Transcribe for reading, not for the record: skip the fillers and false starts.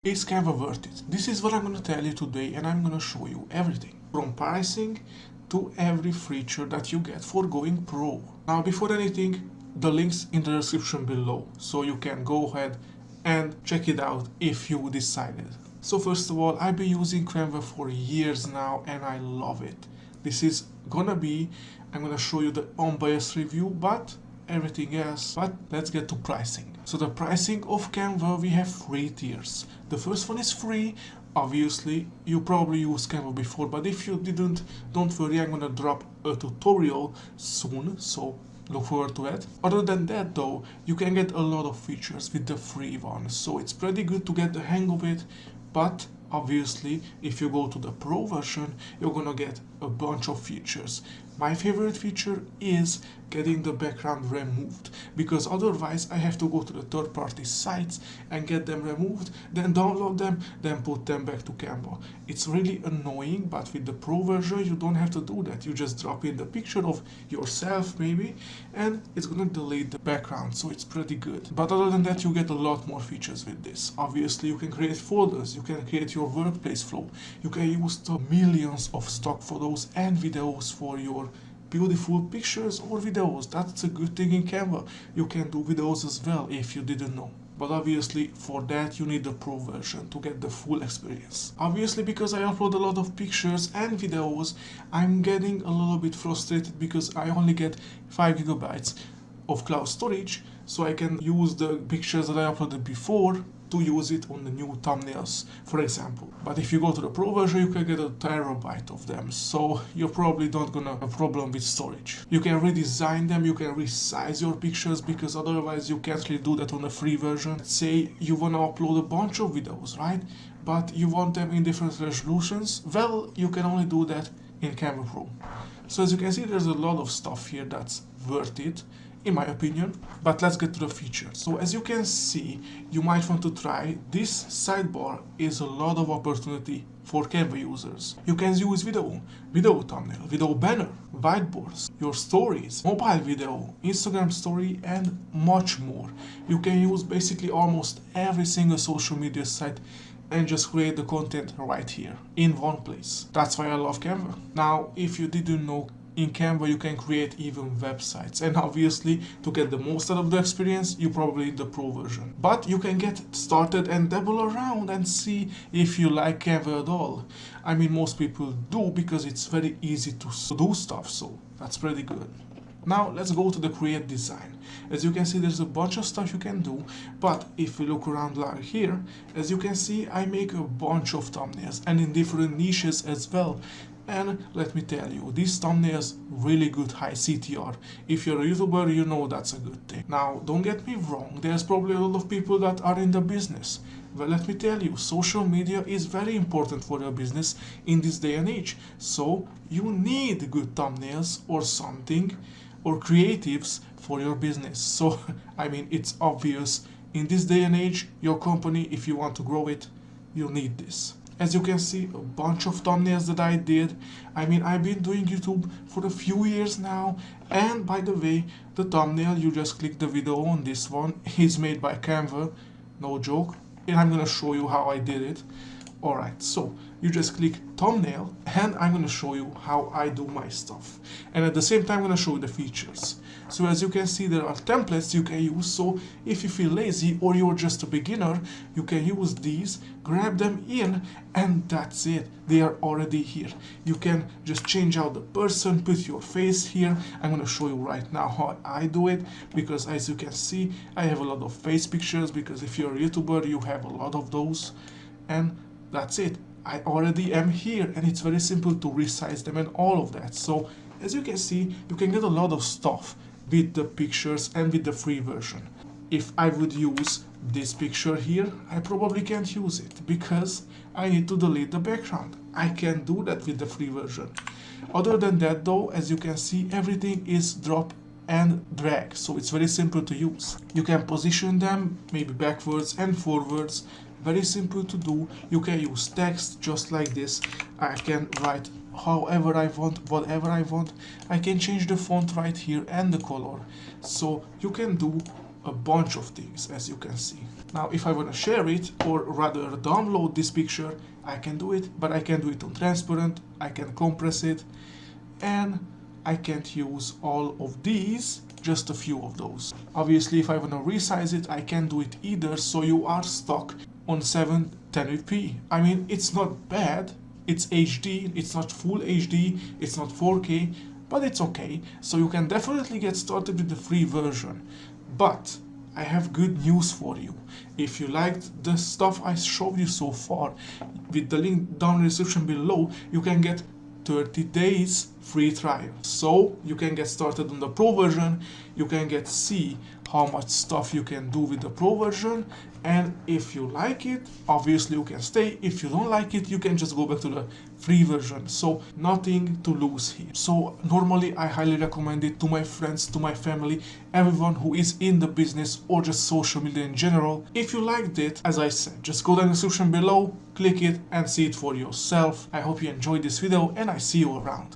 Is Canva worth it? This is what I'm going to tell you today, and I'm going to show you everything from pricing to every feature that you get for going pro. Now, before anything, the links in the description below, so you can go ahead and check it out if you decided. So first of all, I've been using Canva for years now and I love it. This is gonna be, I'm gonna show you the unbiased review, but everything else. But let's get to pricing. So the pricing of Canva, we have 3 tiers. The first one is free. Obviously, you probably used Canva before, but if you didn't, don't worry, I'm gonna drop a tutorial soon, so look forward to it. Other than that though, you can get a lot of features with the free one, so it's pretty good to get the hang of it. But obviously, if you go to the pro version, you're gonna get a bunch of features. My favorite feature is getting the background removed, because otherwise I have to go to the third-party sites and get them removed, then download them, then put them back to Canva. It's really annoying, but with the pro version you don't have to do that. You just drop in the picture of yourself maybe, and it's gonna delete the background, so it's pretty good. But other than that, you get a lot more features with this. Obviously, you can create folders, you can create your workplace flow, you can use the millions of stock photos and videos for your beautiful pictures or videos. That's a good thing in Canva. You can do videos as well if you didn't know. But obviously for that you need the pro version to get the full experience. Obviously, because I upload a lot of pictures and videos, I'm getting a little bit frustrated because I only get 5 gigabytes of cloud storage, so I can use the pictures that I uploaded before to use it on the new thumbnails, for example. But if you go to the pro version, you can get a terabyte of them, so you're probably not gonna have a problem with storage. You can redesign them, you can resize your pictures, because otherwise you can't really do that on the free version. Say you wanna upload a bunch of videos, right? But you want them in different resolutions, well, you can only do that in Canva Pro. So as you can see, there's a lot of stuff here that's worth it, in my opinion. But let's get to the features. So as you can see, you might want to try this sidebar. Is a lot of opportunity for Canva users. You can use video thumbnail, video banner, whiteboards, your stories, mobile video, Instagram story, and much more. You can use basically almost every single social media site and just create the content right here in one place. That's why I love Canva. Now, if you didn't know, in Canva you can create even websites, and obviously to get the most out of the experience you probably need the pro version. But you can get started and dabble around and see if you like Canva at all. I mean, most people do, because it's very easy to do stuff, so that's pretty good. Now let's go to the create design. As you can see, there's a bunch of stuff you can do, but if we look around like here, as you can see, I make a bunch of thumbnails and in different niches as well. And let me tell you, these thumbnails really good high CTR. If you're a YouTuber, you know that's a good thing. Now, don't get me wrong, there's probably a lot of people that are in the business. Well, let me tell you, social media is very important for your business in this day and age. So you need good thumbnails or something, or creatives for your business. So, I mean, it's obvious. In this day and age, your company, if you want to grow it, you'll need this. As you can see, a bunch of thumbnails that I did. I mean, I've been doing YouTube for a few years now. And by the way, the thumbnail, you just click the video on this one, is made by Canva, no joke. And I'm gonna show you how I did it. Alright, so you just click thumbnail, and I'm gonna show you how I do my stuff. And at the same time, I'm gonna show you the features. So as you can see, there are templates you can use. So if you feel lazy or you're just a beginner, you can use these, grab them in, and that's it. They are already here. You can just change out the person, put your face here. I'm gonna show you right now how I do it, because as you can see, I have a lot of face pictures, because if you're a YouTuber, you have a lot of those. And that's it. I already am here, and it's very simple to resize them and all of that. So as you can see, you can get a lot of stuff with the pictures and with the free version. If I would use this picture here, I probably can't use it because I need to delete the background. I can do that with the free version. Other than that though, as you can see, everything is drop and drag, so it's very simple to use. You can position them maybe backwards and forwards. Very simple to do. You can use text just like this. I can write however I want, whatever I want. I can change the font right here and the color. So you can do a bunch of things, as you can see. Now, if I want to share it, or rather download this picture, I can do it, but I can do it on transparent, I can compress it, and I can't use all of these, just a few of those. Obviously, if I want to resize it, I can't do it either, so you are stuck on 710p. I mean, it's not bad, it's HD, it's not full HD, it's not 4K, but it's okay. So you can definitely get started with the free version. But I have good news for you. If you liked the stuff I showed you so far, with the link down in the description below, you can get 30 days free trial. So you can get started on the pro version, you can see how much stuff you can do with the pro version, and if you like it, obviously you can stay. If you don't like it, you can just go back to the free version. So nothing to lose here. So normally I highly recommend it to my friends, to my family, everyone who is in the business or just social media in general. If you liked it, as I said, just go down in the description below, click it and see it for yourself. I hope you enjoyed this video and I see you around.